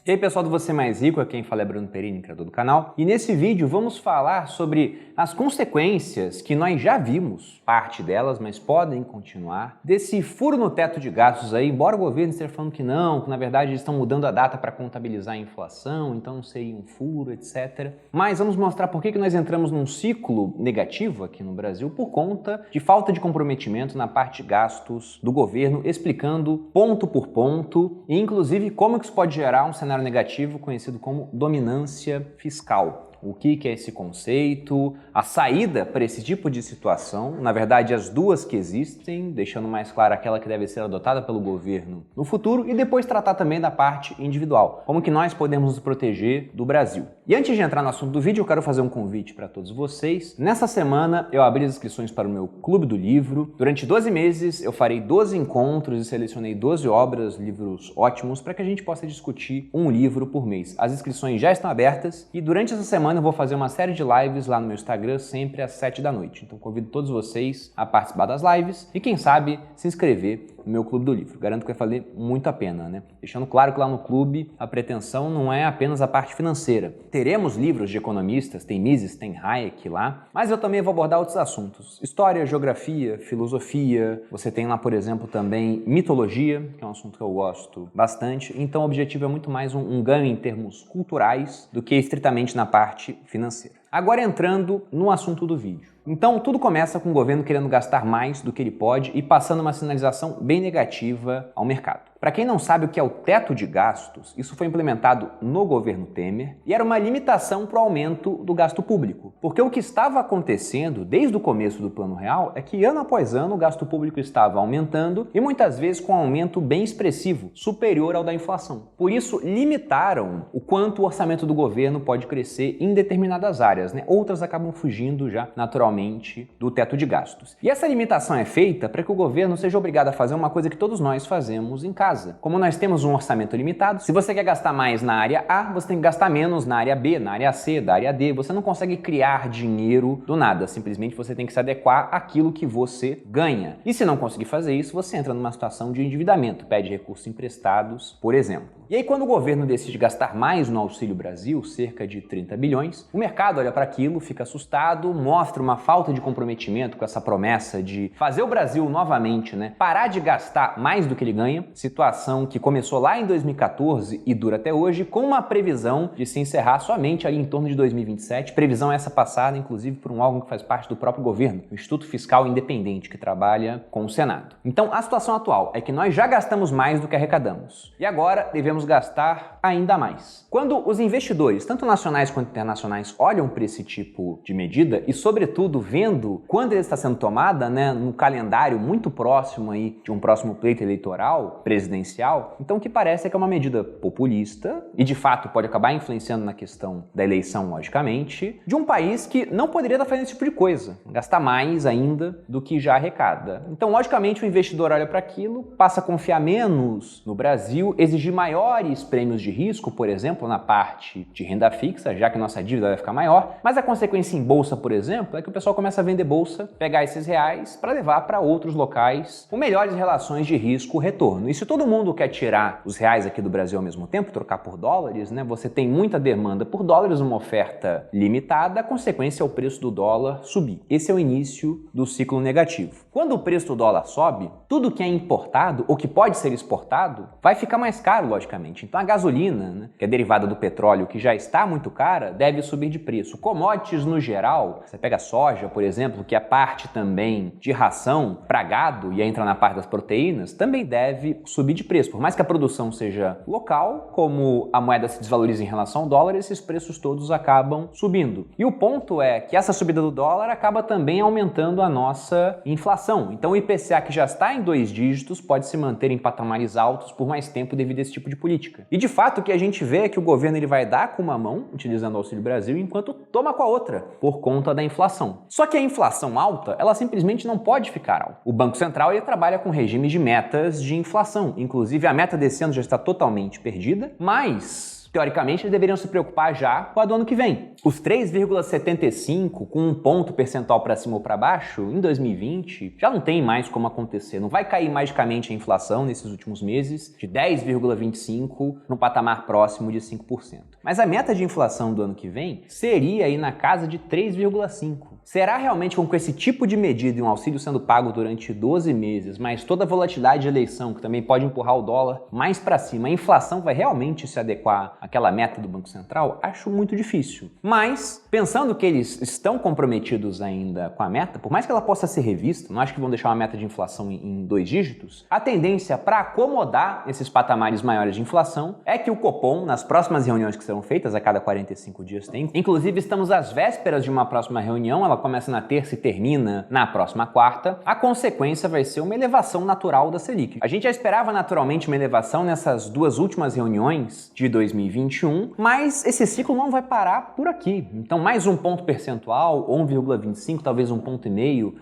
E aí pessoal do Você Mais Rico, aqui quem fala é Bruno Perini, criador do canal. E nesse vídeo vamos falar sobre as consequências que nós já vimos, parte delas, mas podem continuar, desse furo no teto de gastos aí, embora o governo esteja falando que na verdade eles estão mudando a data para contabilizar a inflação, então não seria um furo, etc. Mas vamos mostrar por que nós entramos num ciclo negativo aqui no Brasil por conta de falta de comprometimento na parte de gastos do governo, explicando ponto por ponto e inclusive como que isso pode gerar um cenário negativo conhecido como dominância fiscal. O que é esse conceito, a saída para esse tipo de situação, na verdade as duas que existem, deixando mais claro aquela que deve ser adotada pelo governo no futuro e depois tratar também da parte individual, como que nós podemos nos proteger do Brasil. E antes de entrar no assunto do vídeo, eu quero fazer um convite para todos vocês. Nessa semana eu abri as inscrições para o meu Clube do Livro. Durante 12 meses eu farei 12 encontros e selecionei 12 obras, livros ótimos, para que a gente possa discutir um livro por mês. As inscrições já estão abertas e durante essa semana eu vou fazer uma série de lives lá no meu Instagram, sempre às 7 da noite. Então convido todos vocês a participar das lives e quem sabe se inscrever no meu Clube do Livro. Garanto que vai valer muito a pena, né? Deixando claro que lá no clube a pretensão não é apenas a parte financeira. Teremos livros de economistas, tem Mises, tem Hayek lá, mas eu também vou abordar outros assuntos. História, geografia, filosofia, você tem lá, por exemplo, também mitologia, que é um assunto que eu gosto bastante. Então o objetivo é muito mais um ganho em termos culturais do que estritamente na parte financeira. Agora entrando no assunto do vídeo. Então tudo começa com o governo querendo gastar mais do que ele pode e passando uma sinalização bem negativa ao mercado. Para quem não sabe o que é o teto de gastos, isso foi implementado no governo Temer e era uma limitação para o aumento do gasto público. Porque o que estava acontecendo desde o começo do Plano Real é que ano após ano o gasto público estava aumentando e muitas vezes com um aumento bem expressivo, superior ao da inflação. Por isso limitaram o quanto o orçamento do governo pode crescer em determinadas áreas, né? Outras acabam fugindo já naturalmente do teto de gastos. E essa limitação é feita para que o governo seja obrigado a fazer uma coisa que todos nós fazemos em casa. Como nós temos um orçamento limitado, se você quer gastar mais na área A, você tem que gastar menos na área B, na área C, da área D. Você não consegue criar dinheiro do nada, simplesmente você tem que se adequar àquilo que você ganha. E se não conseguir fazer isso, você entra numa situação de endividamento, pede recursos emprestados, por exemplo. E aí quando o governo decide gastar mais no Auxílio Brasil, cerca de 30 bilhões, o mercado olha para aquilo, fica assustado, mostra uma falta de comprometimento com essa promessa de fazer o Brasil novamente, né, parar de gastar mais do que ele ganha, situação que começou lá em 2014 e dura até hoje, com uma previsão de se encerrar somente ali em torno de 2027, previsão essa passada inclusive por um órgão que faz parte do próprio governo, o Instituto Fiscal Independente, que trabalha com o Senado. Então a situação atual é que nós já gastamos mais do que arrecadamos e agora devemos gastar ainda mais. Quando os investidores, tanto nacionais quanto internacionais, olham para esse tipo de medida e, sobretudo, vendo quando ele está sendo tomada, né, no calendário muito próximo aí de um próximo pleito eleitoral presidencial, então o que parece é que é uma medida populista e, de fato, pode acabar influenciando na questão da eleição, logicamente, de um país que não poderia estar fazendo esse tipo de coisa, gastar mais ainda do que já arrecada. Então, logicamente, o investidor olha para aquilo, passa a confiar menos no Brasil, exigir maiores prêmios de risco, por exemplo, na parte de renda fixa, já que nossa dívida vai ficar maior, mas a consequência em bolsa, por exemplo, é que o pessoal começa a vender bolsa, pegar esses reais para levar para outros locais com melhores relações de risco-retorno. E se todo mundo quer tirar os reais aqui do Brasil ao mesmo tempo, trocar por dólares, né, você tem muita demanda por dólares, uma oferta limitada, a consequência é o preço do dólar subir. Esse é o início do ciclo negativo. Quando o preço do dólar sobe, tudo que é importado ou que pode ser exportado vai ficar mais caro, logicamente. Então a gasolina, né, que é derivada do petróleo, que já está muito cara, deve subir de preço. Commodities no geral, você pega soja, por exemplo, que é parte também de ração para gado e aí entra na parte das proteínas, também deve subir de preço. Por mais que a produção seja local, como a moeda se desvaloriza em relação ao dólar, esses preços todos acabam subindo. E o ponto é que essa subida do dólar acaba também aumentando a nossa inflação. Então o IPCA, que já está em 2 dígitos, pode se manter em patamares altos por mais tempo devido a esse tipo de política. E de fato o que a gente vê é que o governo ele vai dar com uma mão, utilizando o Auxílio Brasil, enquanto toma com a outra, por conta da inflação. Só que a inflação alta, ela simplesmente não pode ficar alta. O Banco Central ele trabalha com regimes de metas de inflação. Inclusive a meta desse ano já está totalmente perdida, mas Teoricamente, eles deveriam se preocupar já com a do ano que vem. Os 3,75 com um ponto percentual para cima ou para baixo, em 2020, já não tem mais como acontecer. Não vai cair magicamente a inflação nesses últimos meses de 10,25 no patamar próximo de 5%. Mas a meta de inflação do ano que vem seria aí na casa de 3,5%. Será realmente com esse tipo de medida e um auxílio sendo pago durante 12 meses, mas toda a volatilidade de eleição, que também pode empurrar o dólar mais para cima, a inflação vai realmente se adequar àquela meta do Banco Central? Acho muito difícil. Mas, pensando que eles estão comprometidos ainda com a meta, por mais que ela possa ser revista, não acho que vão deixar uma meta de inflação em 2 dígitos, a tendência para acomodar esses patamares maiores de inflação é que o Copom, nas próximas reuniões que serão feitas, a cada 45 dias tem, inclusive estamos às vésperas de uma próxima reunião, ela começa na terça e termina na próxima quarta, a consequência vai ser uma elevação natural da Selic. A gente já esperava naturalmente uma elevação nessas 2 últimas reuniões de 2021, mas esse ciclo não vai parar por aqui. Então mais um ponto percentual, 1,25, talvez 1,5 ponto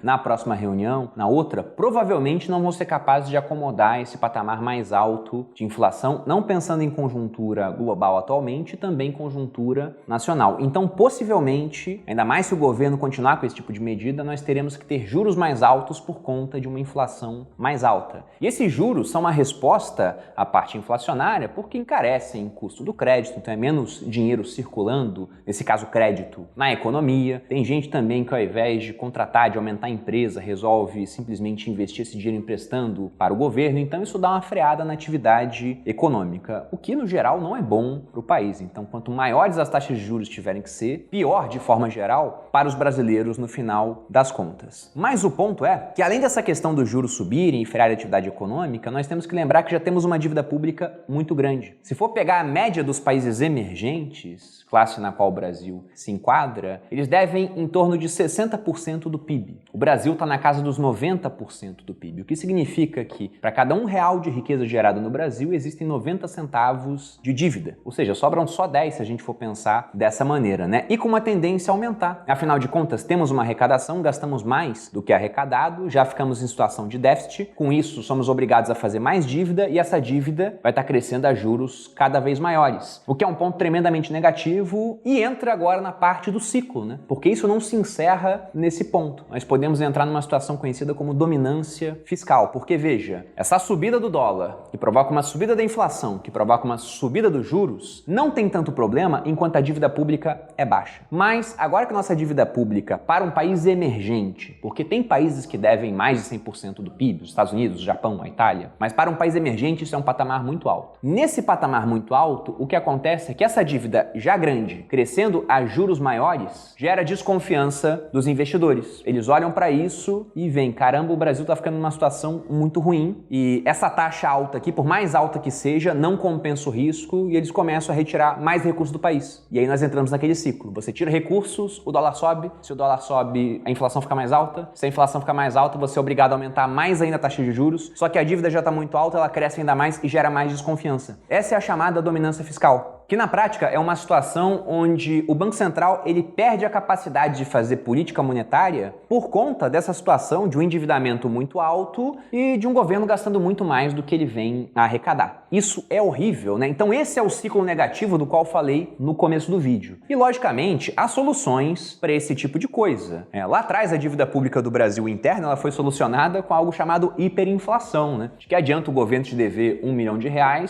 na próxima reunião, na outra, provavelmente não vão ser capazes de acomodar esse patamar mais alto de inflação, não pensando em conjuntura global atualmente e também conjuntura nacional. Então possivelmente, ainda mais se o governo continuar com esse tipo de medida, nós teremos que ter juros mais altos por conta de uma inflação mais alta. E esses juros são uma resposta à parte inflacionária porque encarecem o custo do crédito, então é menos dinheiro circulando, nesse caso crédito, na economia. Tem gente também que ao invés de contratar, de aumentar a empresa, resolve simplesmente investir esse dinheiro emprestando para o governo, então isso dá uma freada na atividade econômica, o que no geral não é bom para o país. Então quanto maiores as taxas de juros tiverem que ser, pior de forma geral para os brasileiros no final das contas. Mas o ponto é que além dessa questão dos juros subirem e frear a atividade econômica, nós temos que lembrar que já temos uma dívida pública muito grande. Se for pegar a média dos países emergentes, classe na qual o Brasil se enquadra, eles devem em torno de 60% do PIB. O Brasil está na casa dos 90% do PIB, o que significa que para cada R$1 de riqueza gerada no Brasil existem 90 centavos de dívida. Ou seja, sobram só 10 se a gente for pensar dessa maneira, né? E com uma tendência a aumentar. Afinal de contas, temos uma arrecadação, gastamos mais do que arrecadado, já ficamos em situação de déficit, com isso somos obrigados a fazer mais dívida e essa dívida vai estar crescendo a juros cada vez maiores, o que é um ponto tremendamente negativo e entra agora na parte do ciclo, né? Porque isso não se encerra nesse ponto. Nós podemos entrar numa situação conhecida como dominância fiscal, porque veja, essa subida do dólar, que provoca uma subida da inflação, que provoca uma subida dos juros, não tem tanto problema enquanto a dívida pública é baixa. Mas agora que nossa dívida pública para um país emergente, porque tem países que devem mais de 100% do PIB, os Estados Unidos, o Japão, a Itália, mas para um país emergente isso é um patamar muito alto. Nesse patamar muito alto, o que acontece é que essa dívida já grande, crescendo a juros maiores, gera desconfiança dos investidores. Eles olham para isso e veem, caramba, o Brasil está ficando numa situação muito ruim e essa taxa alta aqui, por mais alta que seja, não compensa o risco e eles começam a retirar mais recursos do país. E aí nós entramos naquele ciclo. Você tira recursos, o dólar sobe, se o dólar sobe, a inflação fica mais alta. Se a inflação fica mais alta, você é obrigado a aumentar mais ainda a taxa de juros. Só que a dívida já está muito alta, ela cresce ainda mais e gera mais desconfiança. Essa é a chamada dominância fiscal, que na prática é uma situação onde o Banco Central ele perde a capacidade de fazer política monetária por conta dessa situação de um endividamento muito alto e de um governo gastando muito mais do que ele vem a arrecadar. Isso é horrível, né? Então esse é o ciclo negativo do qual falei no começo do vídeo. E logicamente há soluções para esse tipo de coisa. Lá atrás a dívida pública do Brasil interna ela foi solucionada com algo chamado hiperinflação, né? De que adianta o governo te dever R$1 milhão,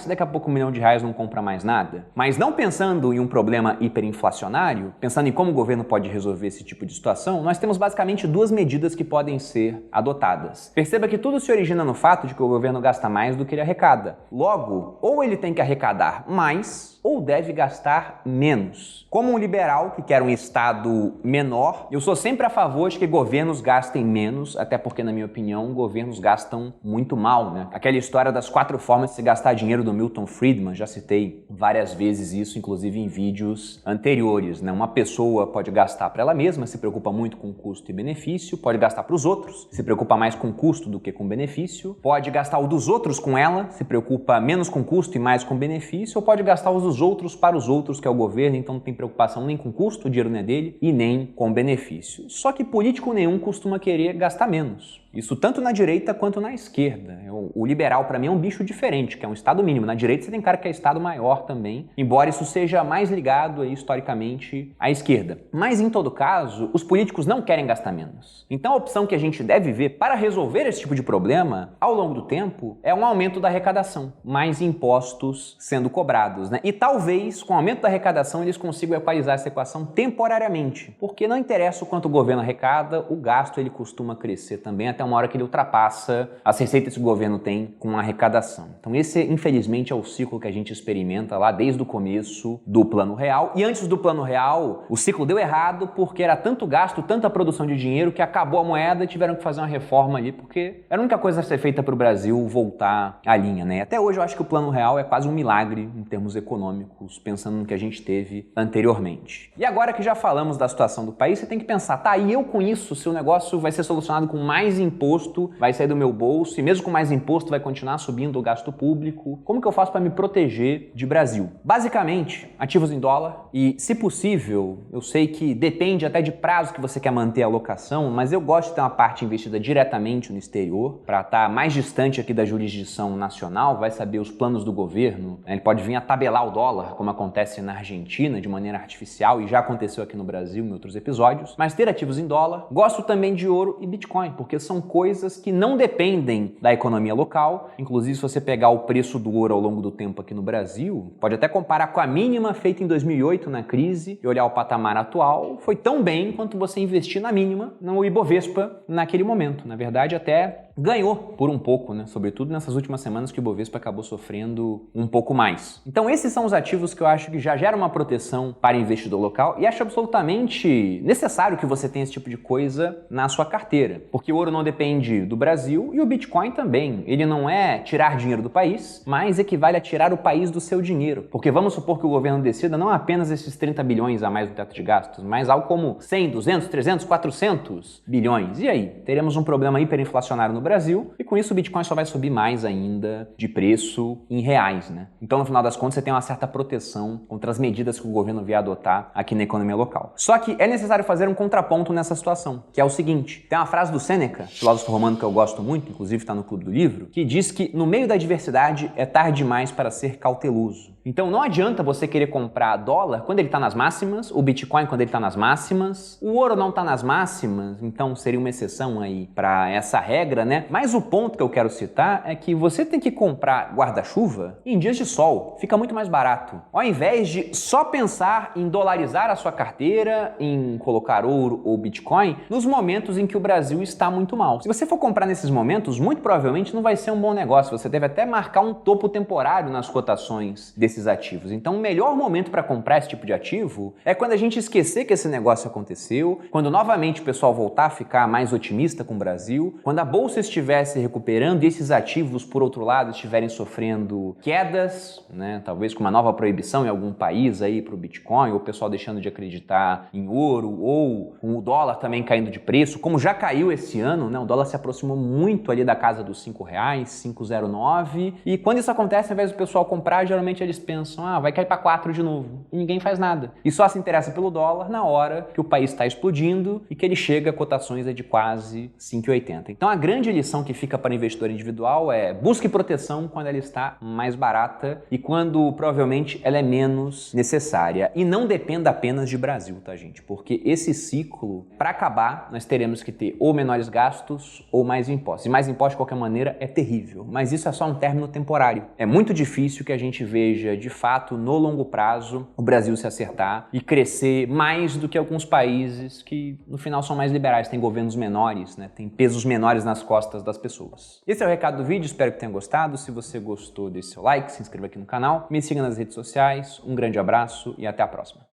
daqui a pouco R$1 milhão não compra mais nada. Mas não pensando em um problema hiperinflacionário, pensando em como o governo pode resolver esse tipo de situação, nós temos basicamente 2 medidas que podem ser adotadas. Perceba que tudo se origina no fato de que o governo gasta mais do que ele arrecada. Logo, ou ele tem que arrecadar mais, ou deve gastar menos. Como um liberal que quer um Estado menor, eu sou sempre a favor de que governos gastem menos, até porque, na minha opinião, governos gastam muito mal, né? Aquela história das 4 formas de se gastar dinheiro do Milton Friedman, já citei várias vezes isso, inclusive em vídeos anteriores, né? Uma pessoa pode gastar para ela mesma, se preocupa muito com custo e benefício, pode gastar para os outros, se preocupa mais com custo do que com benefício, pode gastar o dos outros com ela, se preocupa menos com custo e mais com benefício, ou pode gastar os dos outros para os outros, que é o governo, então não tem preocupação nem com custo, o dinheiro não é dele, e nem com benefício. Só que político nenhum costuma querer gastar menos. Isso tanto na direita quanto na esquerda. O liberal, para mim, é um bicho diferente, que é um Estado mínimo. Na direita você tem cara que é Estado maior também, embora isso seja mais ligado aí, historicamente à esquerda. Mas, em todo caso, os políticos não querem gastar menos. Então a opção que a gente deve ver para resolver esse tipo de problema, ao longo do tempo, é um aumento da arrecadação, mais impostos sendo cobrados, né? E talvez, com o aumento da arrecadação, eles consigam equalizar essa equação temporariamente, porque não interessa o quanto o governo arrecada, o gasto ele costuma crescer também, até uma hora que ele ultrapassa as receitas que o governo tem com a arrecadação. Então esse, infelizmente, é o ciclo que a gente experimenta lá desde o começo do Plano Real. E antes do Plano Real, o ciclo deu errado porque era tanto gasto, tanta produção de dinheiro que acabou a moeda e tiveram que fazer uma reforma ali, porque era a única coisa a ser feita para o Brasil voltar à linha, né? Até hoje eu acho que o Plano Real é quase um milagre em termos econômicos, pensando no que a gente teve anteriormente. E agora que já falamos da situação do país, você tem que pensar, tá, e eu com isso, se o negócio vai ser solucionado com mais imposto, vai sair do meu bolso, e mesmo com mais imposto vai continuar subindo o gasto público, como que eu faço para me proteger de Brasil? Basicamente, ativos em dólar e, se possível, eu sei que depende até de prazo que você quer manter a alocação, mas eu gosto de ter uma parte investida diretamente no exterior, para estar mais distante aqui da jurisdição nacional, vai saber os planos do governo, né? Ele pode vir a tabelar o dólar, como acontece na Argentina, de maneira artificial, e já aconteceu aqui no Brasil em outros episódios, mas ter ativos em dólar. Gosto também de ouro e Bitcoin, porque são coisas que não dependem da economia local. Inclusive, se você pegar o preço do ouro ao longo do tempo aqui no Brasil, pode até comparar com a mínima feita em 2008 na crise e olhar o patamar atual, foi tão bem quanto você investir na mínima no Ibovespa naquele momento. Na verdade, até ganhou por um pouco, né? Sobretudo nessas últimas semanas que o Ibovespa acabou sofrendo um pouco mais. Então esses são os ativos que eu acho que já geram uma proteção para investidor local e acho absolutamente necessário que você tenha esse tipo de coisa na sua carteira, porque o ouro não depende do Brasil e o Bitcoin também. Ele não é tirar dinheiro do país, mas equivale a tirar o país do seu dinheiro, porque vamos supor que o governo decida não apenas esses 30 bilhões a mais do teto de gastos, mas algo como 100, 200, 300, 400 bilhões. E aí? Teremos um problema hiperinflacionário no Brasil, e com isso o Bitcoin só vai subir mais ainda de preço em reais, né? Então, no final das contas, você tem uma certa proteção contra as medidas que o governo vier adotar aqui na economia local. Só que é necessário fazer um contraponto nessa situação, que é o seguinte: tem uma frase do Sêneca, filósofo romano que eu gosto muito, inclusive está no Clube do Livro, que diz que no meio da adversidade é tarde demais para ser cauteloso. Então não adianta você querer comprar dólar quando ele está nas máximas, o Bitcoin quando ele está nas máximas, o ouro não está nas máximas, então seria uma exceção aí para essa regra, né? Mas o ponto que eu quero citar é que você tem que comprar guarda-chuva em dias de sol, fica muito mais barato. Ao invés de só pensar em dolarizar a sua carteira, em colocar ouro ou Bitcoin nos momentos em que o Brasil está muito mal. Se você for comprar nesses momentos, muito provavelmente não vai ser um bom negócio, você deve até marcar um topo temporário nas cotações desses ativos. Então o melhor momento para comprar esse tipo de ativo é quando a gente esquecer que esse negócio aconteceu, quando novamente o pessoal voltar a ficar mais otimista com o Brasil, quando a bolsa estiver se recuperando e esses ativos, por outro lado, estiverem sofrendo quedas, né? Talvez com uma nova proibição em algum país aí para o Bitcoin, ou o pessoal deixando de acreditar em ouro, ou com o dólar também caindo de preço, como já caiu esse ano, né? O dólar se aproximou muito ali da casa dos R$5, 5,09, e quando isso acontece, ao invés do pessoal comprar, geralmente eles pensam, vai cair para 4 de novo, e ninguém faz nada. E só se interessa pelo dólar na hora que o país está explodindo e que ele chega a cotações de quase 5,80. Então a grande lição que fica para o investidor individual é: busque proteção quando ela está mais barata e quando provavelmente ela é menos necessária. E não dependa apenas de Brasil, tá, gente? Porque esse ciclo, para acabar, nós teremos que ter ou menores gastos ou mais impostos. E mais impostos, de qualquer maneira, é terrível. Mas isso é só um término temporário. É muito difícil que a gente veja, de fato, no longo prazo, o Brasil se acertar e crescer mais do que alguns países que, no final, são mais liberais, têm governos menores, né? Tem pesos menores nas costas das pessoas. Esse é o recado do vídeo, espero que tenha gostado. Se você gostou, deixe seu like, se inscreva aqui no canal, me siga nas redes sociais. Um grande abraço e até a próxima.